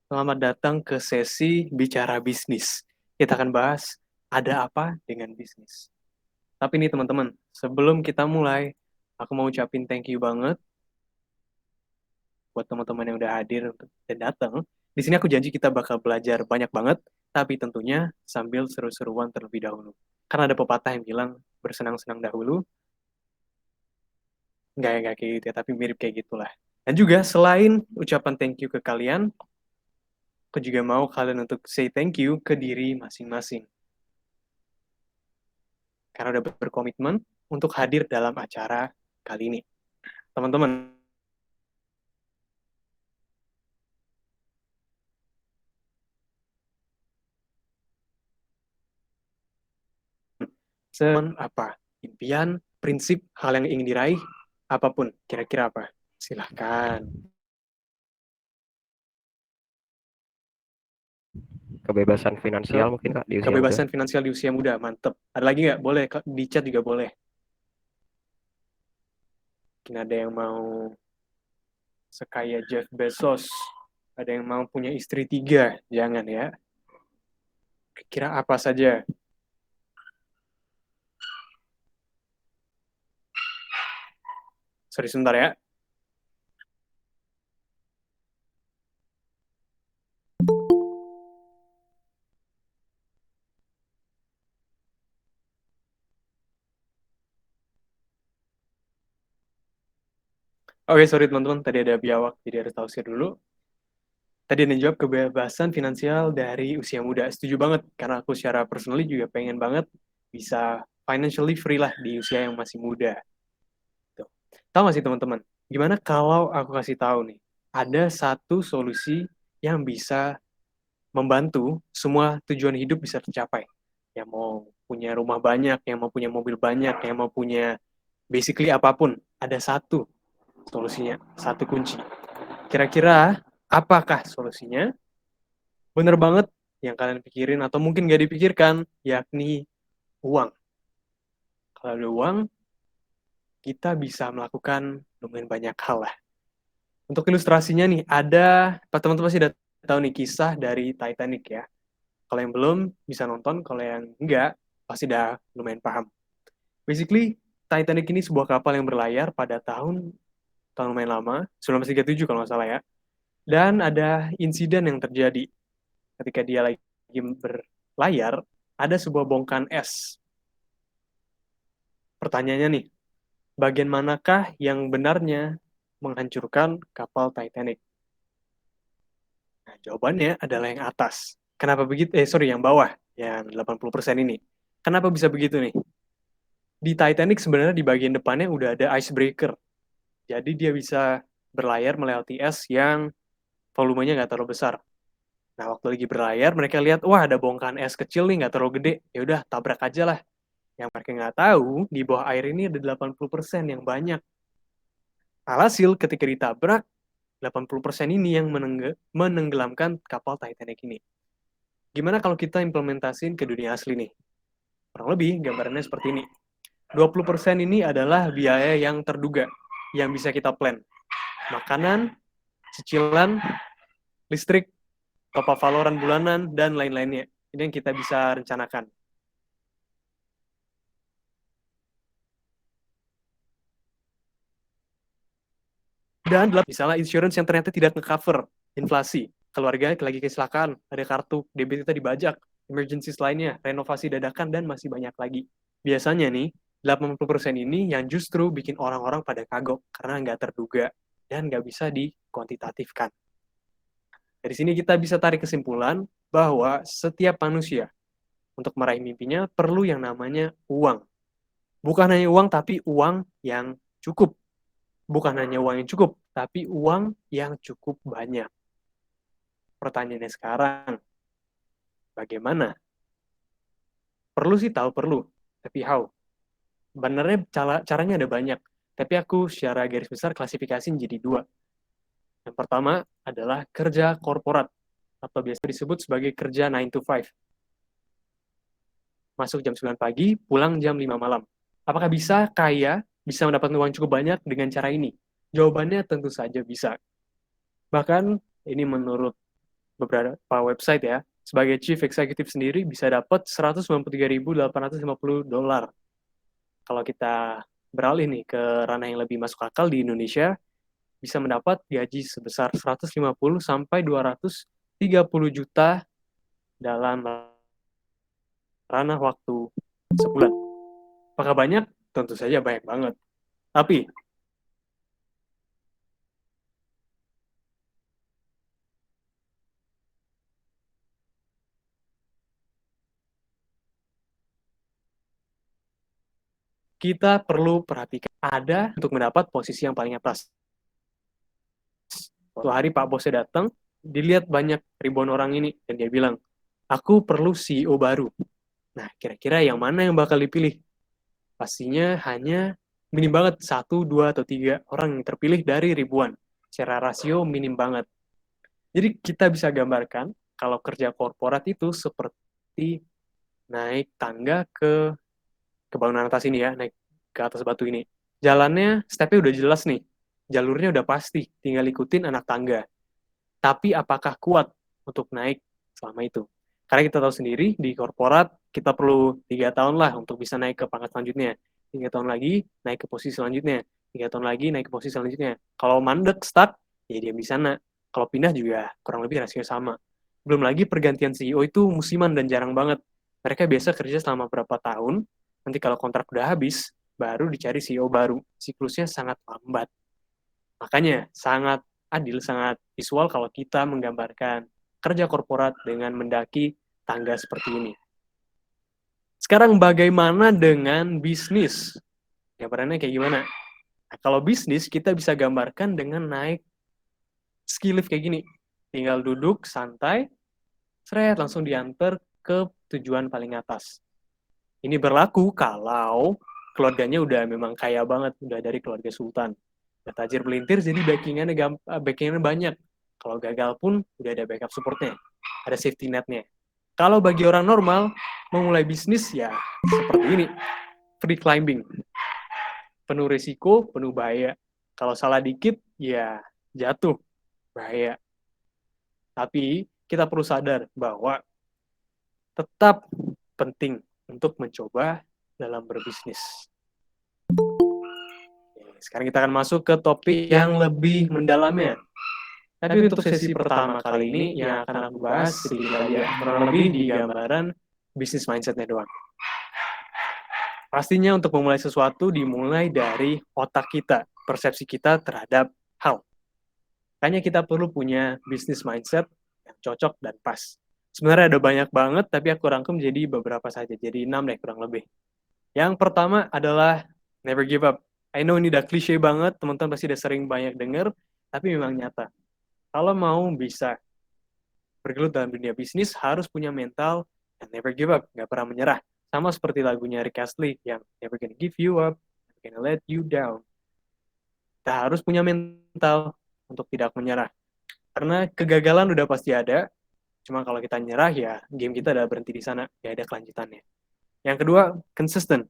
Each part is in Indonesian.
Selamat datang ke sesi bicara bisnis. Kita akan bahas ada apa dengan bisnis. Tapi nih teman-teman, sebelum kita mulai, aku mau ucapin thank you banget buat teman-teman yang udah hadir dan datang. Di sini aku janji kita bakal belajar banyak banget, tapi tentunya sambil seru-seruan terlebih dahulu. Karena ada pepatah yang bilang bersenang-senang dahulu, nggak kayak gitu ya, tapi mirip kayak gitulah. Dan juga selain ucapan thank you ke kalian, aku juga mau kalian untuk say thank you ke diri masing-masing. Karena udah berkomitmen untuk hadir dalam acara kali ini. Teman-teman, apa? Impian, prinsip, hal yang ingin diraih, apapun, kira-kira apa? Silahkan. Kebebasan finansial mungkin Kak di usia muda. Kebebasan finansial di usia muda, mantep. Ada lagi nggak? Boleh, di chat juga boleh. Mungkin ada yang mau sekaya Jeff Bezos, ada yang mau punya istri 3, jangan ya. Kira apa saja? Sorry sebentar ya. Oke, sorry teman-teman, tadi ada biawak, jadi harus tausir dulu. Tadi ada yang jawab kebebasan finansial dari usia muda. Setuju banget, karena aku secara personally juga pengen banget bisa financially free lah di usia yang masih muda. Tuh. Tahu gak sih teman-teman, gimana kalau aku kasih tahu nih, ada satu solusi yang bisa membantu semua tujuan hidup bisa tercapai. Yang mau punya rumah banyak, yang mau punya mobil banyak, yang mau punya basically apapun, ada satu solusinya, satu kunci. Kira-kira apakah solusinya? Bener banget yang kalian pikirin atau mungkin gak dipikirkan, yakni uang. Kalau ada uang, kita bisa melakukan lumayan banyak hal lah. Untuk ilustrasinya nih, ada, teman-teman pasti udah tahu nih kisah dari Titanic ya. Kalau yang belum, bisa nonton. Kalau yang enggak, pasti udah lumayan paham. Basically, Titanic ini sebuah kapal yang berlayar pada tahun lumayan lama, 1937 kalau nggak salah ya. Dan ada insiden yang terjadi ketika dia lagi berlayar, ada sebuah bongkahan es. Pertanyaannya nih, bagian manakah yang benarnya menghancurkan kapal Titanic? Nah, jawabannya adalah yang atas. Kenapa begitu? Sorry, yang bawah, yang 80% ini. Kenapa bisa begitu nih? Di Titanic sebenarnya di bagian depannya udah ada icebreaker. Jadi dia bisa berlayar melewati es yang volumenya nggak terlalu besar. Nah, waktu lagi berlayar, mereka lihat, wah ada bongkahan es kecil nih, nggak terlalu gede. Ya udah, tabrak aja lah. Yang mereka nggak tahu, di bawah air ini ada 80% yang banyak. Alhasil, ketika ditabrak, 80% ini yang menenggelamkan kapal Titanic ini. Gimana kalau kita implementasiin ke dunia asli nih? Kurang lebih gambarannya seperti ini. 20% ini adalah biaya yang terduga, yang bisa kita plan. Makanan, cicilan, listrik, top up Valorant bulanan, dan lain-lainnya. Ini yang kita bisa rencanakan. Dan misalnya insurance yang ternyata tidak nge-cover inflasi, keluarga lagi kecelakaan, ada kartu debit kita dibajak, emergencies lainnya, renovasi dadakan, dan masih banyak lagi. Biasanya nih, 80% ini yang justru bikin orang-orang pada kagok karena nggak terduga dan nggak bisa dikuantitatifkan. Dari sini kita bisa tarik kesimpulan bahwa setiap manusia untuk meraih mimpinya perlu yang namanya uang. Bukan hanya uang, tapi uang yang cukup. Bukan hanya uang yang cukup, tapi uang yang cukup banyak. Pertanyaannya sekarang, bagaimana? Perlu sih tahu perlu, tapi how? Sebenarnya caranya ada banyak, tapi aku secara garis besar klasifikasi jadi dua. Yang pertama adalah kerja korporat, atau biasa disebut sebagai kerja 9 to 5. Masuk jam 9 pagi, pulang jam 5 malam. Apakah bisa kaya, bisa mendapatkan uang cukup banyak dengan cara ini? Jawabannya tentu saja bisa. Bahkan ini menurut beberapa website ya. Sebagai chief executive sendiri bisa dapat $193.850. Kalau kita beralih nih ke ranah yang lebih masuk akal di Indonesia, bisa mendapat gaji sebesar 150 sampai 230 juta dalam ranah waktu sebulan. Apakah banyak? Tentu saja banyak banget. Tapi kita perlu perhatikan ada untuk mendapat posisi yang paling atas. Suatu hari Pak bosnya datang, dilihat banyak ribuan orang ini, dan dia bilang, aku perlu CEO baru. Nah, kira-kira yang mana yang bakal dipilih? Pastinya hanya minim banget 1, 2, atau 3 orang yang terpilih dari ribuan. Secara rasio minim banget. Jadi kita bisa gambarkan kalau kerja korporat itu seperti naik tangga ke bangunan atas ini ya, naik ke atas batu ini. Jalannya, stepnya udah jelas nih. Jalurnya udah pasti, tinggal ikutin anak tangga. Tapi apakah kuat untuk naik selama itu? Karena kita tahu sendiri, di korporat kita perlu 3 tahun lah untuk bisa naik ke pangkat selanjutnya. 3 tahun lagi, naik ke posisi selanjutnya. 3 tahun lagi, naik ke posisi selanjutnya. Kalau mandek, stuck, ya dia di sana. Kalau pindah juga kurang lebih rasio sama. Belum lagi pergantian CEO itu musiman dan jarang banget. Mereka biasa kerja selama berapa tahun, nanti kalau kontrak udah habis, baru dicari CEO baru. Siklusnya sangat lambat. Makanya sangat adil, sangat visual kalau kita menggambarkan kerja korporat dengan mendaki tangga seperti ini. Sekarang bagaimana dengan bisnis? Gambarannya kayak gimana? Nah, kalau bisnis kita bisa gambarkan dengan naik ski lift kayak gini. Tinggal duduk santai, seret langsung diantar ke tujuan paling atas. Ini berlaku kalau keluarganya udah memang kaya banget, udah dari keluarga sultan. Udah tajir melintir, jadi backingannya banyak. Kalau gagal pun udah ada backup supportnya, ada safety netnya. Kalau bagi orang normal, memulai bisnis ya seperti ini, free climbing. Penuh risiko, penuh bahaya. Kalau salah dikit, ya jatuh, bahaya. Tapi kita perlu sadar bahwa tetap penting untuk mencoba dalam berbisnis. Sekarang kita akan masuk ke topik yang lebih mendalamnya. Tapi untuk sesi pertama kali ini yang akan aku bahas sedikit aja, kurang lebih di gambaran bisnis mindset-nya doang. Pastinya untuk memulai sesuatu dimulai dari otak kita, persepsi kita terhadap hal. Makanya kita perlu punya bisnis mindset yang cocok dan pas. Sebenarnya ada banyak banget, tapi aku rangkum jadi beberapa saja. Jadi 6 deh kurang lebih. Yang pertama adalah never give up. I know ini udah klise banget, teman-teman pasti udah sering banyak denger, tapi memang nyata. Kalau mau bisa bergelut dalam dunia bisnis, harus punya mental and never give up, nggak pernah menyerah. Sama seperti lagunya Rick Astley yang never gonna give you up, never gonna let you down. Kita harus punya mental untuk tidak menyerah. Karena kegagalan udah pasti ada, cuma kalau kita nyerah ya game kita udah berhenti di sana, ya ada kelanjutannya. Yang kedua, konsisten.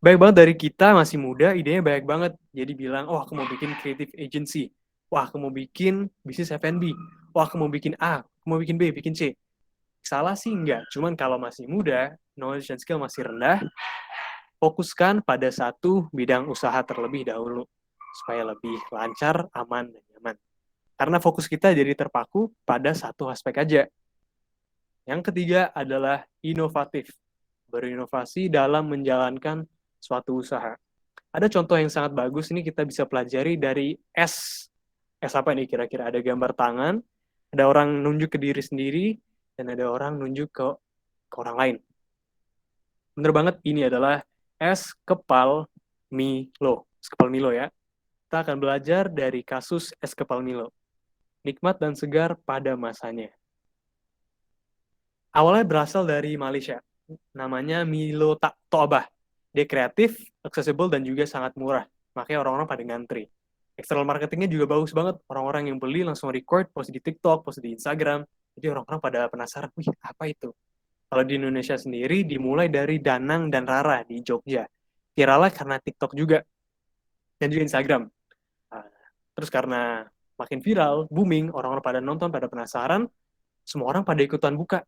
Baik banget dari kita masih muda, idenya banyak banget. Jadi bilang, oh aku mau bikin creative agency. Wah, aku mau bikin bisnis F&B. Wah, aku mau bikin A, aku mau bikin B, bikin C. Salah sih enggak, cuman kalau masih muda, knowledge dan skill masih rendah, fokuskan pada satu bidang usaha terlebih dahulu, supaya lebih lancar, aman, dan nyaman. Karena fokus kita jadi terpaku pada satu aspek aja. Yang ketiga adalah inovatif. Berinovasi dalam menjalankan suatu usaha. Ada contoh yang sangat bagus, ini kita bisa pelajari dari S. S apa nih kira-kira? Ada gambar tangan, ada orang nunjuk ke diri sendiri, dan ada orang nunjuk ke orang lain. Bener banget, ini adalah es kepal Milo. Es kepal Milo ya. Kita akan belajar dari kasus es kepal Milo. Nikmat dan segar pada masanya. Awalnya berasal dari Malaysia. Namanya Milo Toabah. Dia kreatif, accessible, dan juga sangat murah. Makanya orang-orang pada ngantri. External marketingnya juga bagus banget. Orang-orang yang beli langsung record, post di TikTok, post di Instagram. Jadi orang-orang pada penasaran, wih apa itu? Kalau di Indonesia sendiri dimulai dari Danang dan Rara di Jogja. Viralnya karena TikTok juga dan juga Instagram. Terus karena makin viral, booming, orang-orang pada nonton, pada penasaran, semua orang pada ikutan buka.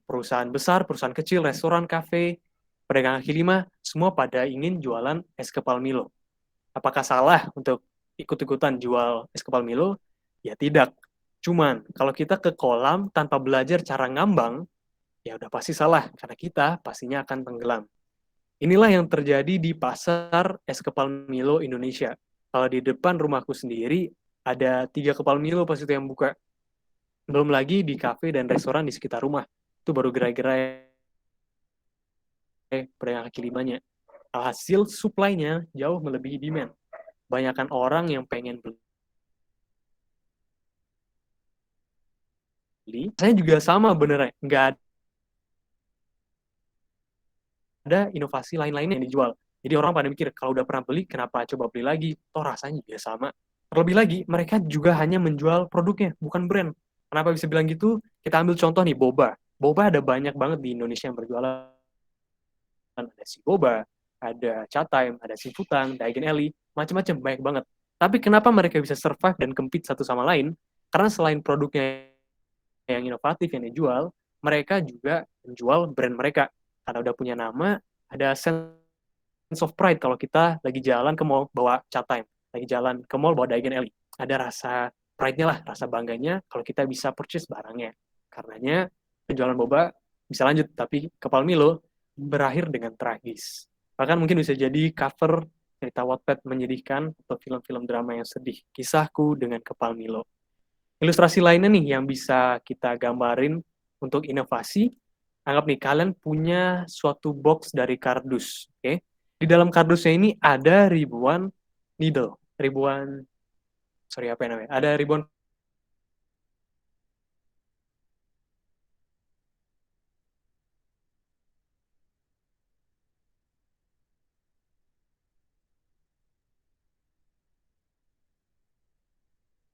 Perusahaan besar, perusahaan kecil, restoran, kafe, pedagang kaki lima, semua pada ingin jualan es kepal Milo. Apakah salah untuk ikut-ikutan jual es kepal Milo? Ya tidak. Cuman kalau kita ke kolam tanpa belajar cara ngambang, ya udah pasti salah karena kita pastinya akan tenggelam. Inilah yang terjadi di pasar es kepal Milo Indonesia. Kalau di depan rumahku sendiri ada 3 kepal Milo pas itu yang buka. Belum lagi di kafe dan restoran di sekitar rumah. Itu baru gerai-gerai pedagang kaki limanya. Hasil supply-nya jauh melebihi demand. Banyakan orang yang pengen beli, saya juga sama benernya. Nggak ada inovasi lain-lainnya yang dijual. Jadi orang pada mikir, kalau udah pernah beli, kenapa coba beli lagi? Toh rasanya juga sama. Terlebih lagi, mereka juga hanya menjual produknya, bukan brand. Kenapa bisa bilang gitu? Kita ambil contoh nih, boba. Boba ada banyak banget di Indonesia yang berjualan. Ada si boba, ada chat time, ada si futang, Daigen Eli, macam-macam, banyak banget. Tapi kenapa mereka bisa survive dan compete satu sama lain? Karena selain produknya yang inovatif yang dijual, mereka juga menjual brand mereka. Karena udah punya nama, ada sense of pride kalau kita lagi jalan ke mall bawa chat time, lagi jalan ke mall bawa Daigen Eli. Ada rasa pride-nya lah, rasa bangganya kalau kita bisa purchase barangnya. Karenanya penjualan boba bisa lanjut, tapi Kepal Milo berakhir dengan tragis. Bahkan mungkin bisa jadi cover cerita Wattpad menyedihkan atau film-film drama yang sedih. Kisahku dengan Kepal Milo. Ilustrasi lainnya nih yang bisa kita gambarin untuk inovasi, anggap nih kalian punya suatu box dari kardus, oke? Okay? Di dalam kardusnya ini ada ribuan needle, ribuan, sorry apa namanya? Ada ribuan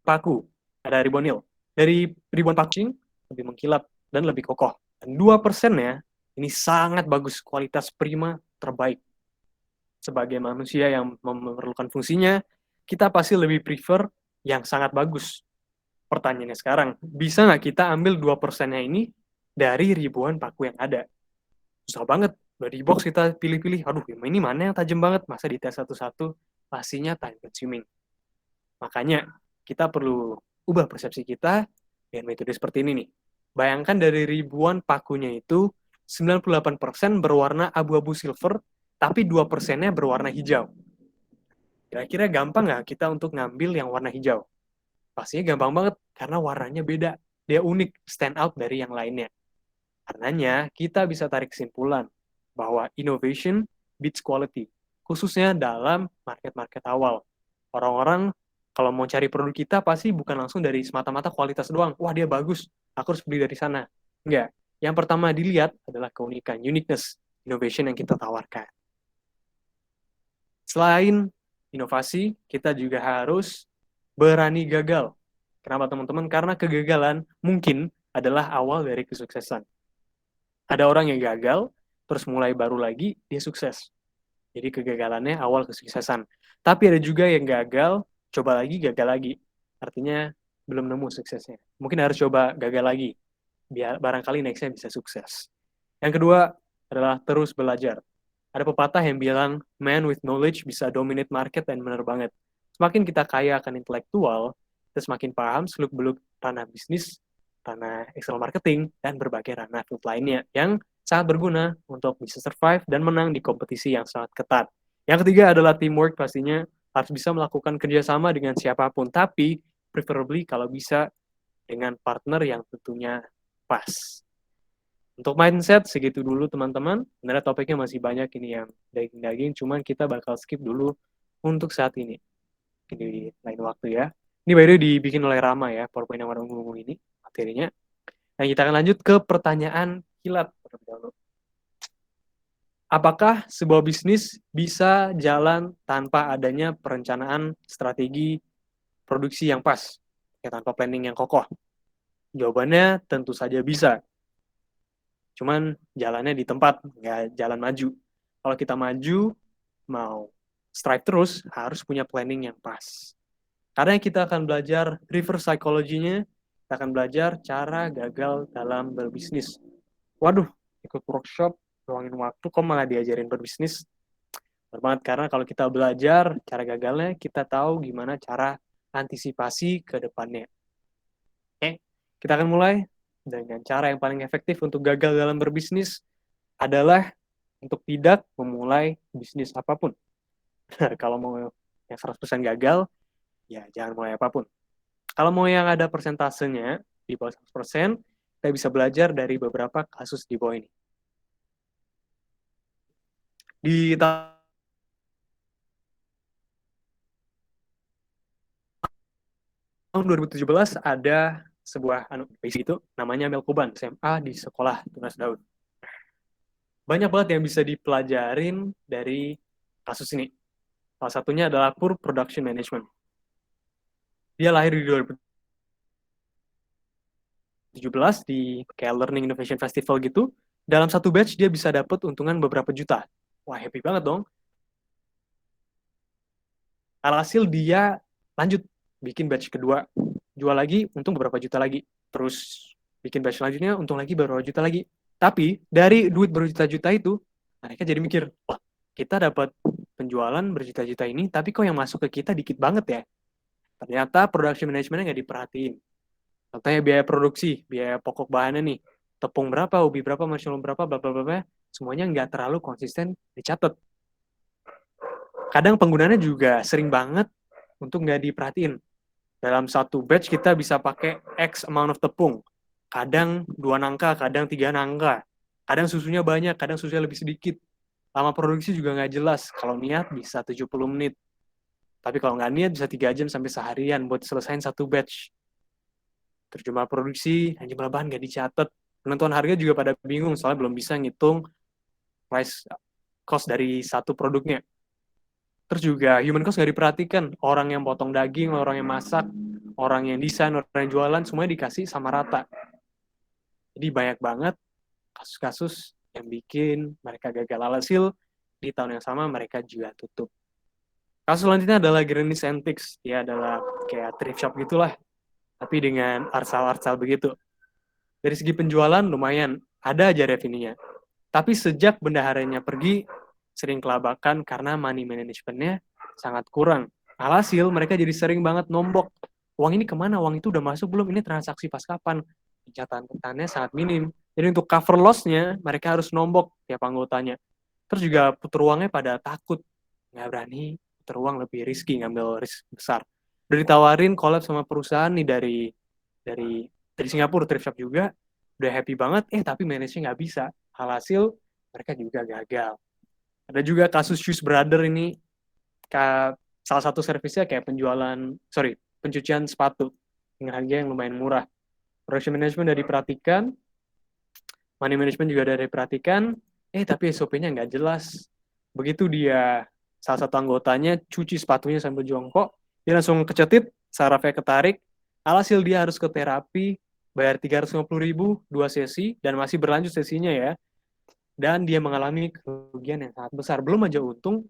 paku, ada ribuan nil. Dari ribuan paku lebih mengkilap dan lebih kokoh. Dan 2%-nya ini sangat bagus, kualitas prima terbaik. Sebagai manusia yang memerlukan fungsinya, kita pasti lebih prefer yang sangat bagus. Pertanyaannya sekarang, bisa nggak kita ambil 2%-nya ini dari ribuan paku yang ada? Susah banget. Udah di box kita pilih-pilih, aduh ini mana yang tajam banget, masa dites satu-satu, pastinya time consuming. Makanya kita perlu ubah persepsi kita dengan metode seperti ini nih. Bayangkan dari ribuan pakunya itu, 98% berwarna abu-abu silver, tapi 2%-nya berwarna hijau. Kira-kira gampang nggak kita untuk ngambil yang warna hijau? Pastinya gampang banget, karena warnanya beda. Dia unik, stand out dari yang lainnya. Karenanya, kita bisa tarik kesimpulan bahwa innovation beats quality, khususnya dalam market-market awal. Orang-orang kalau mau cari produk kita pasti bukan langsung dari semata-mata kualitas doang. Wah, dia bagus, aku harus beli dari sana. Enggak. Yang pertama dilihat adalah keunikan, uniqueness, innovation yang kita tawarkan. Selain inovasi, kita juga harus berani gagal. Kenapa teman-teman? Karena kegagalan mungkin adalah awal dari kesuksesan. Ada orang yang gagal, terus mulai baru lagi, dia sukses. Jadi kegagalannya awal kesuksesan. Tapi ada juga yang gagal, coba lagi, gagal lagi. Artinya belum nemu suksesnya. Mungkin harus coba gagal lagi. Biar barangkali nextnya bisa sukses. Yang kedua adalah terus belajar. Ada pepatah yang bilang, man with knowledge bisa dominate market, dan benar banget. Semakin kita kaya akan intelektual, kita semakin paham seluk-beluk ranah bisnis, ranah external marketing, dan berbagai ranah field lainnya yang sangat berguna untuk bisa survive dan menang di kompetisi yang sangat ketat. Yang ketiga adalah teamwork, pastinya harus bisa melakukan kerjasama dengan siapapun, tapi preferably kalau bisa dengan partner yang tentunya pas. Untuk mindset, segitu dulu teman-teman. Sebenarnya topiknya masih banyak ini yang daging-daging, cuman kita bakal skip dulu untuk saat ini. Di lain waktu ya. Ini by the way dibikin oleh Rama ya, PowerPoint yang warna ungu ini, materinya. Nah, kita akan lanjut ke pertanyaan kilat. Apakah sebuah bisnis bisa jalan tanpa adanya perencanaan strategi produksi yang pas, ya, tanpa planning yang kokoh? Jawabannya tentu saja bisa. Cuman jalannya di tempat, nggak jalan maju. Kalau kita maju, mau strive terus, harus punya planning yang pas. Karena kita akan belajar reverse psychology-nya, kita akan belajar cara gagal dalam berbisnis. Waduh, ikut workshop, luangin waktu, kok malah diajarin berbisnis? Benar banget, karena kalau kita belajar cara gagalnya, kita tahu gimana cara antisipasi ke depannya. Oke, kita akan mulai dengan cara yang paling efektif untuk gagal dalam berbisnis adalah untuk tidak memulai bisnis apapun. Kalau mau yang 100% gagal, ya jangan mulai apapun. Kalau mau yang ada persentasenya di bawah 100%, kita bisa belajar dari beberapa kasus di bawah ini. Di tahun 2017 ada sebuah itu namanya Melkoban, SMA di sekolah Tunas Daud. Banyak banget yang bisa dipelajarin dari kasus ini. Salah satunya adalah Poor Production Management. Dia lahir di 2017 di kayak Learning Innovation Festival gitu. Dalam satu batch dia bisa dapat untungan beberapa juta. Wah, happy banget dong. Alhasil dia lanjut bikin batch kedua, jual lagi, untung beberapa juta lagi. Terus bikin batch selanjutnya, untung lagi beberapa juta lagi. Tapi dari duit berjuta-juta itu, mereka jadi mikir, wah, kita dapat penjualan berjuta-juta ini, tapi kok yang masuk ke kita dikit banget ya? Ternyata production manajemennya nggak diperhatiin. Contohnya biaya produksi, biaya pokok bahannya nih, tepung berapa, ubi berapa, marshmallow berapa, bla bla bla, semuanya nggak terlalu konsisten dicatat. Kadang penggunaannya juga sering banget untuk nggak diperhatiin. Dalam satu batch kita bisa pakai X amount of tepung. Kadang 2 nangka, kadang 3 nangka. Kadang susunya banyak, kadang susunya lebih sedikit. Lama produksi juga nggak jelas. Kalau niat bisa 70 menit. Tapi kalau nggak niat bisa 3 jam sampai seharian buat selesaiin satu batch. Terus jumlah produksi dan jumlah bahan nggak dicatat. Penentuan harga juga pada bingung soalnya belum bisa ngitung price cost dari satu produknya. Terus juga human cost nggak diperhatikan. Orang yang potong daging, orang yang masak, orang yang desain, orang yang jualan, semuanya dikasih sama rata. Jadi banyak banget kasus-kasus yang bikin mereka gagal. Alhasil di tahun yang sama mereka juga tutup. Kasus selanjutnya adalah Granny's Antiques. Dia adalah kayak thrift shop gitulah. Tapi dengan arsal-arsal begitu. Dari segi penjualan lumayan. Ada aja revenue-nya. Tapi sejak bendaharanya pergi, sering kelabakan karena money management-nya sangat kurang. Alhasil mereka jadi sering banget nombok. Uang ini kemana? Uang itu udah masuk belum? Ini transaksi pas kapan? Catatannya sangat minim. Jadi untuk cover loss-nya, mereka harus nombok tiap anggotanya. Terus juga puter uangnya pada takut. Nggak berani puter uang, lebih risky, ngambil risk besar. Udah ditawarin collab sama perusahaan nih dari Singapura, thrift shop juga. Udah happy banget, tapi manage-nya nggak bisa. Alhasil mereka juga gagal. Ada juga kasus Shoes Brother ini, salah satu servisnya kayak pencucian sepatu dengan harga yang lumayan murah. Production management udah diperhatikan, money management juga udah diperhatikan, tapi SOP-nya nggak jelas. Begitu dia, salah satu anggotanya cuci sepatunya sambil jongkok, dia langsung kecetit, sarafnya ketarik, alhasil dia harus ke terapi, bayar 350.000 2 sesi, dan masih berlanjut sesinya ya. Dan dia mengalami kerugian yang sangat besar. Belum aja untung,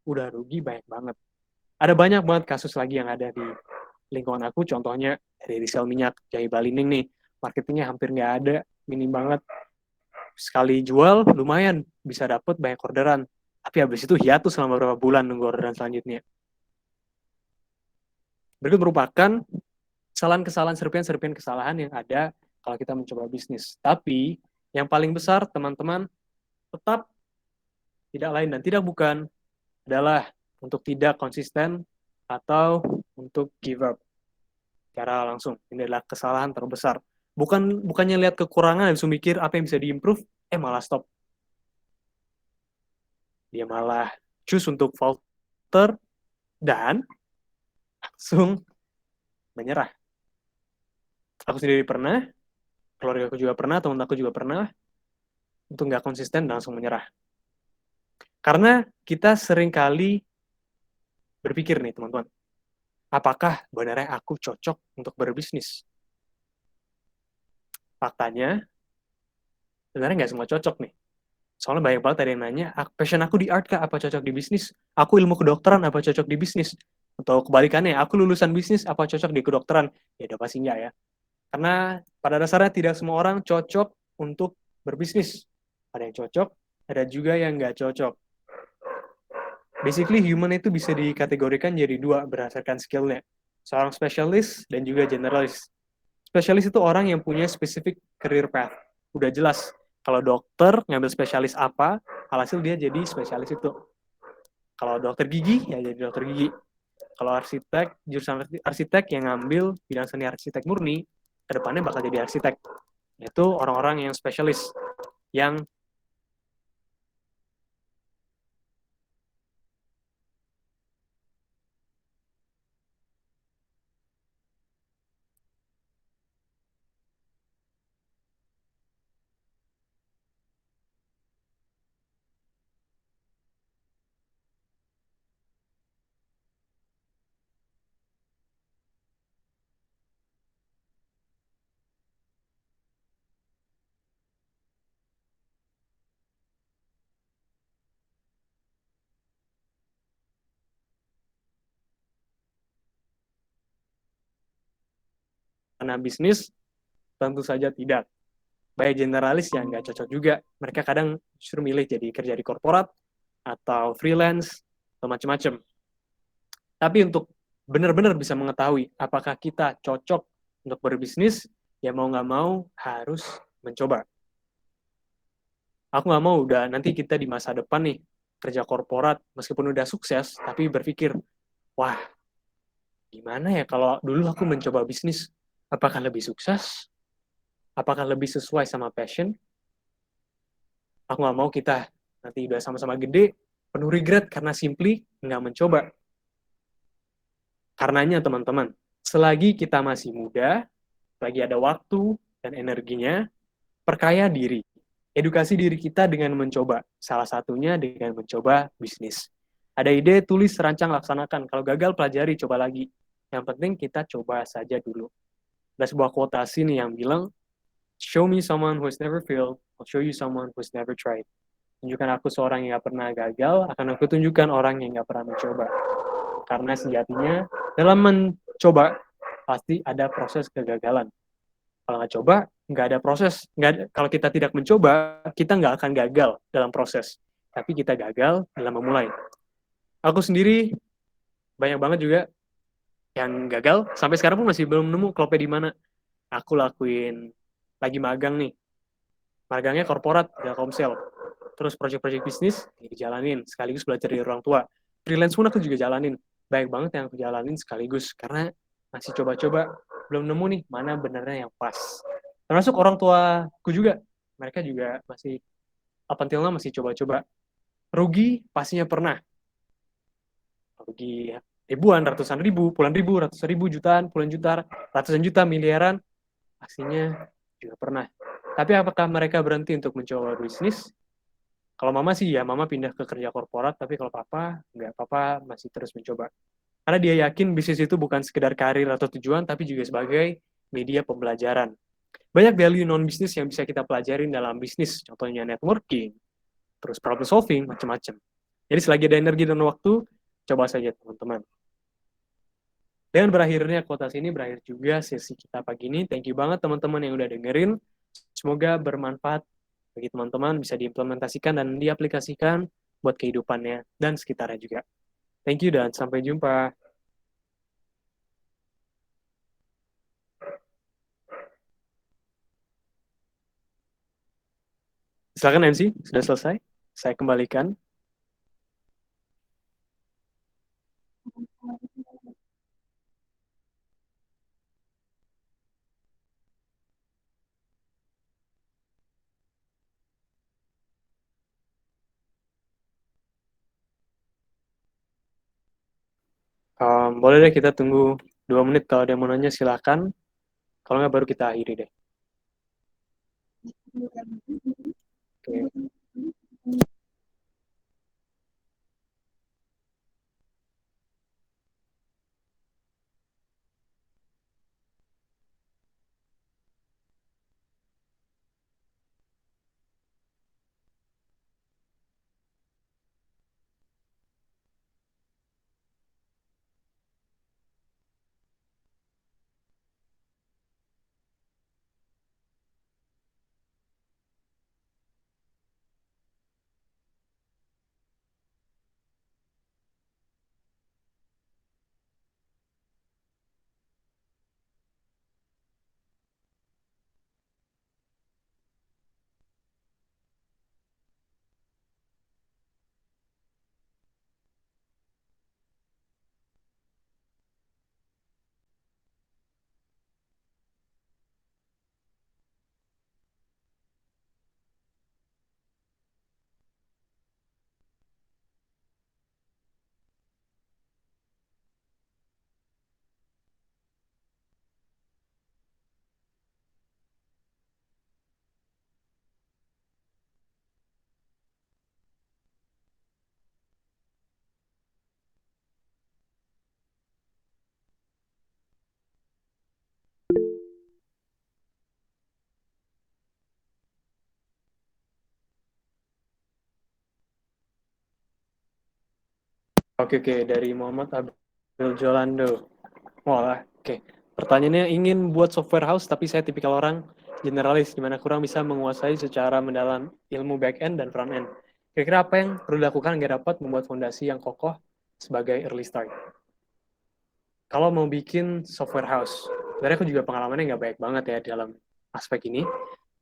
udah rugi banyak banget. Ada banyak banget kasus lagi yang ada di lingkungan aku, contohnya dari resell minyak jahe Balining nih, marketingnya hampir nggak ada, minim banget. Sekali jual, lumayan, bisa dapet banyak orderan. Tapi habis itu hiatus selama beberapa bulan nunggu orderan selanjutnya. Berikut merupakan kesalahan-kesalahan, serpian-serpian kesalahan yang ada kalau kita mencoba bisnis. Tapi yang paling besar, teman-teman, tetap tidak lain dan tidak bukan adalah untuk tidak konsisten atau untuk give up secara langsung. Ini adalah kesalahan terbesar. Bukannya lihat kekurangan langsung mikir apa yang bisa diimprove, malah stop. Dia malah choose untuk falter dan langsung menyerah. Aku sendiri pernah, keluarga aku juga pernah, teman aku juga pernah, untuk nggak konsisten dan langsung menyerah. Karena kita sering kali berpikir nih teman-teman, apakah benarnya aku cocok untuk berbisnis? Faktanya, sebenarnya nggak semua cocok nih. Soalnya banyak banget ada yang nanya, passion aku di art kah? Apa cocok di bisnis? Aku ilmu kedokteran, apa cocok di bisnis? Untuk kebalikannya, aku lulusan bisnis, apa cocok di kedokteran? Ya udah pasti enggak ya. Karena pada dasarnya tidak semua orang cocok untuk berbisnis. Ada yang cocok, ada juga yang nggak cocok. Basically, human itu bisa dikategorikan jadi dua berdasarkan skillnya. Seorang spesialis dan juga generalis. Spesialis itu orang yang punya specific career path. Udah jelas, kalau dokter ngambil spesialis apa, alhasil dia jadi spesialis itu. Kalau dokter gigi, ya jadi dokter gigi. Kalau arsitek, jurusan arsitek yang ngambil bidang seni arsitek murni, kedepannya bakal jadi arsitek. Itu orang-orang yang spesialis, yang karena bisnis, tentu saja tidak. Banyak generalis yang nggak cocok juga. Mereka kadang justru milih jadi kerja di korporat, atau freelance, atau macam-macam. Tapi untuk benar-benar bisa mengetahui apakah kita cocok untuk berbisnis, ya mau nggak mau harus mencoba. Aku nggak mau udah nanti kita di masa depan nih kerja korporat, meskipun udah sukses, tapi berpikir, wah gimana ya kalau dulu aku mencoba bisnis, apakah lebih sukses? Apakah lebih sesuai sama passion? Aku nggak mau kita nanti udah sama-sama gede, penuh regret karena simply nggak mencoba. Karenanya teman-teman, selagi kita masih muda, lagi ada waktu dan energinya, perkaya diri. Edukasi diri kita dengan mencoba. Salah satunya dengan mencoba bisnis. Ada ide, tulis, rancang, laksanakan. Kalau gagal, pelajari, coba lagi. Yang penting kita coba saja dulu. Ada sebuah quotasi nih yang bilang, show me someone who has never failed, I'll show you someone who has never tried. Tunjukkan aku seorang yang gak pernah gagal, akan aku tunjukkan orang yang gak pernah mencoba. Karena sejatinya, dalam mencoba, pasti ada proses kegagalan. Kalau nggak coba, nggak ada proses. Nggak ada, kalau kita tidak mencoba, kita nggak akan gagal dalam proses. Tapi kita gagal dalam memulai. Aku sendiri banyak banget juga yang gagal. Sampai sekarang pun masih belum nemu klopnya di mana. Aku lakuin lagi magang nih. Magangnya korporat, Telkomsel. Terus proyek-proyek bisnis dijalanin, sekaligus belajar dari orang tua. Freelance pun aku juga jalanin. Banyak banget yang aku jalanin sekaligus. Karena masih coba-coba, belum nemu nih mana benernya yang pas. Termasuk orang tuaku juga. Mereka juga masih, up until now masih coba-coba. Rugi pastinya pernah. Rugi ribuan, ratusan ribu, puluhan ribu, ratusan ribu, jutaan, puluhan juta, ratusan juta, miliaran. Pastinya juga pernah. Tapi apakah mereka berhenti untuk mencoba bisnis? Kalau mama sih ya, mama pindah ke kerja korporat, tapi kalau papa, nggak, papa masih terus mencoba. Karena dia yakin bisnis itu bukan sekedar karir atau tujuan, tapi juga sebagai media pembelajaran. Banyak value non-bisnis yang bisa kita pelajarin dalam bisnis, contohnya networking, terus problem solving, macam-macam. Jadi selagi ada energi dan waktu, coba saja teman-teman. Dengan berakhirnya kuotas ini, berakhir juga sesi kita pagi ini. Thank you banget teman-teman yang udah dengerin. Semoga bermanfaat bagi teman-teman, bisa diimplementasikan dan diaplikasikan buat kehidupannya dan sekitarnya juga. Thank you dan sampai jumpa. Silakan MC, sudah selesai. Saya kembalikan. Boleh deh kita tunggu 2 menit, kalau ada yang mau nanya silakan. Kalau nggak baru kita akhiri deh. Oke. Oke, oke, dari Muhammad Abdul Jolando. Wah, oke. Pertanyaannya, ingin buat software house, tapi saya tipikal orang generalis, di mana kurang bisa menguasai secara mendalam ilmu back-end dan front-end. Kira-kira apa yang perlu dilakukan agar dapat membuat fondasi yang kokoh sebagai early start? Kalau mau bikin software house, sebenarnya aku juga pengalamannya nggak baik banget ya dalam aspek ini.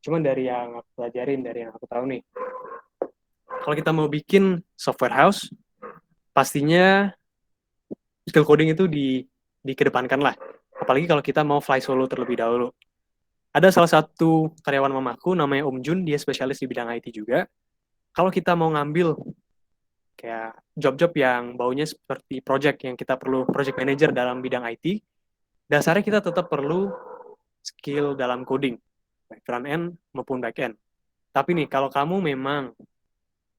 Cuman dari yang aku pelajarin, dari yang aku tahu nih, kalau kita mau bikin software house, pastinya skill coding itu dikedepankan lah. Apalagi kalau kita mau fly solo terlebih dahulu. Ada salah satu karyawan mamaku namanya Om Jun, dia spesialis di bidang IT juga. Kalau kita mau ngambil kayak job-job yang baunya seperti project yang kita perlu project manager dalam bidang IT, dasarnya kita tetap perlu skill dalam coding, baik front end maupun back end. Tapi nih, kalau kamu memang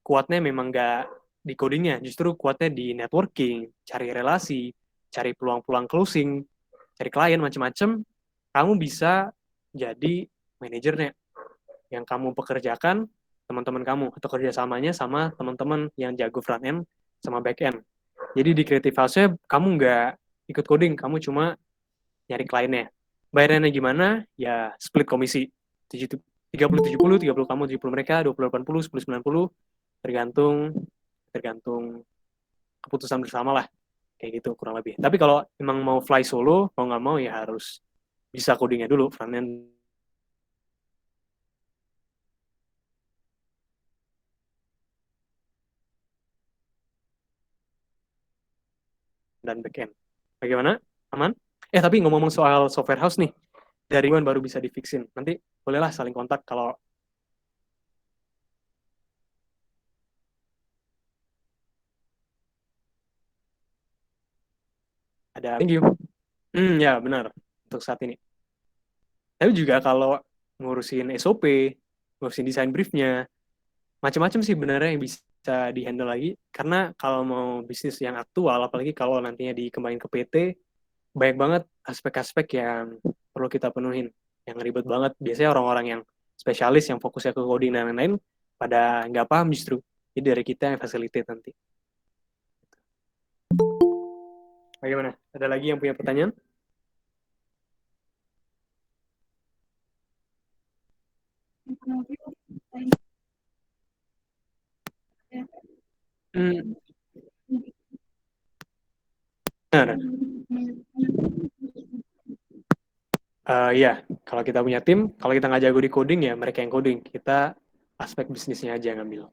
kuatnya memang nggak di codingnya, justru kuatnya di networking, cari relasi, cari peluang-peluang closing, cari klien macam-macam, kamu bisa jadi manajernya yang kamu pekerjakan teman-teman kamu atau kerjasamanya sama teman-teman yang jago front end sama back end. Jadi di creative house-nya kamu nggak ikut coding, kamu cuma nyari kliennya. Bayarannya gimana? Ya split komisi. 30-70, 30 kamu, 70 mereka, 20-80, 10-90, tergantung tergantung keputusan bersama lah. Kayak gitu kurang lebih. Tapi kalau emang mau fly solo, mau nggak mau ya harus bisa codingnya dulu, front end dan back end. Bagaimana? Aman? Tapi ngomong-ngomong soal software house nih, dari mana baru bisa di-fixin. Nanti bolehlah saling kontak kalau ada. Thank you. Ya benar. Untuk saat ini. Tapi juga kalau ngurusin SOP, ngurusin desain briefnya, macam-macam sih benernya yang bisa di-handle lagi. Karena kalau mau bisnis yang aktual, apalagi kalau nantinya dikembangin ke PT, banyak banget aspek-aspek yang perlu kita penuhin. Yang ribet banget. Biasanya orang-orang yang spesialis, yang fokusnya ke coding dan lain-lain, pada nggak paham justru. Jadi dari kita yang facilitate nanti. Bagaimana? Ada lagi yang punya pertanyaan? Hmm, Benar. Iya, kalau kita punya tim, kalau kita nggak jago di coding ya mereka yang coding. Kita aspek bisnisnya aja yang ngambil.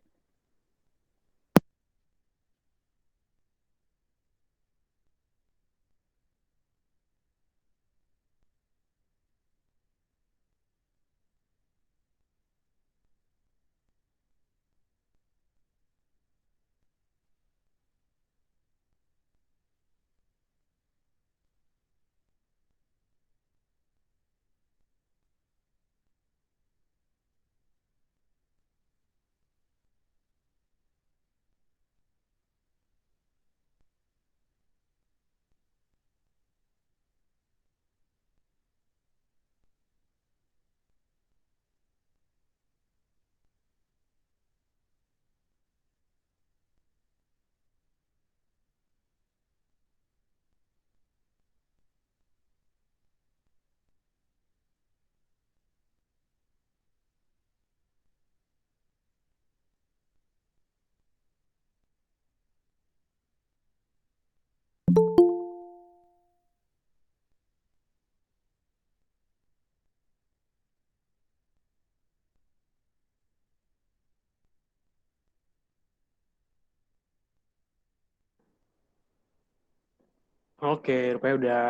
Oke, rupanya udah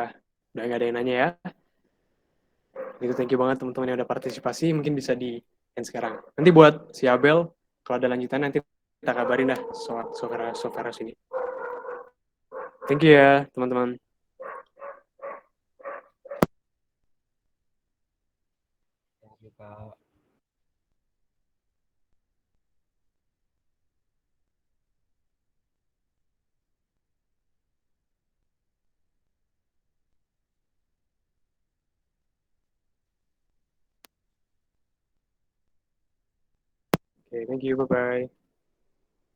nggak ada yang nanya ya. Itu thank you banget teman-teman yang udah partisipasi. Mungkin bisa di end sekarang. Nanti buat si Abel, kalau ada lanjutan nanti kita kabarin dah soal software software ini. Thank you ya teman-teman. Thank you, Kak. Oke, thank you, bye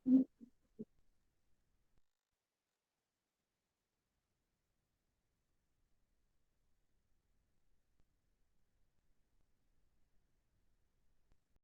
bye.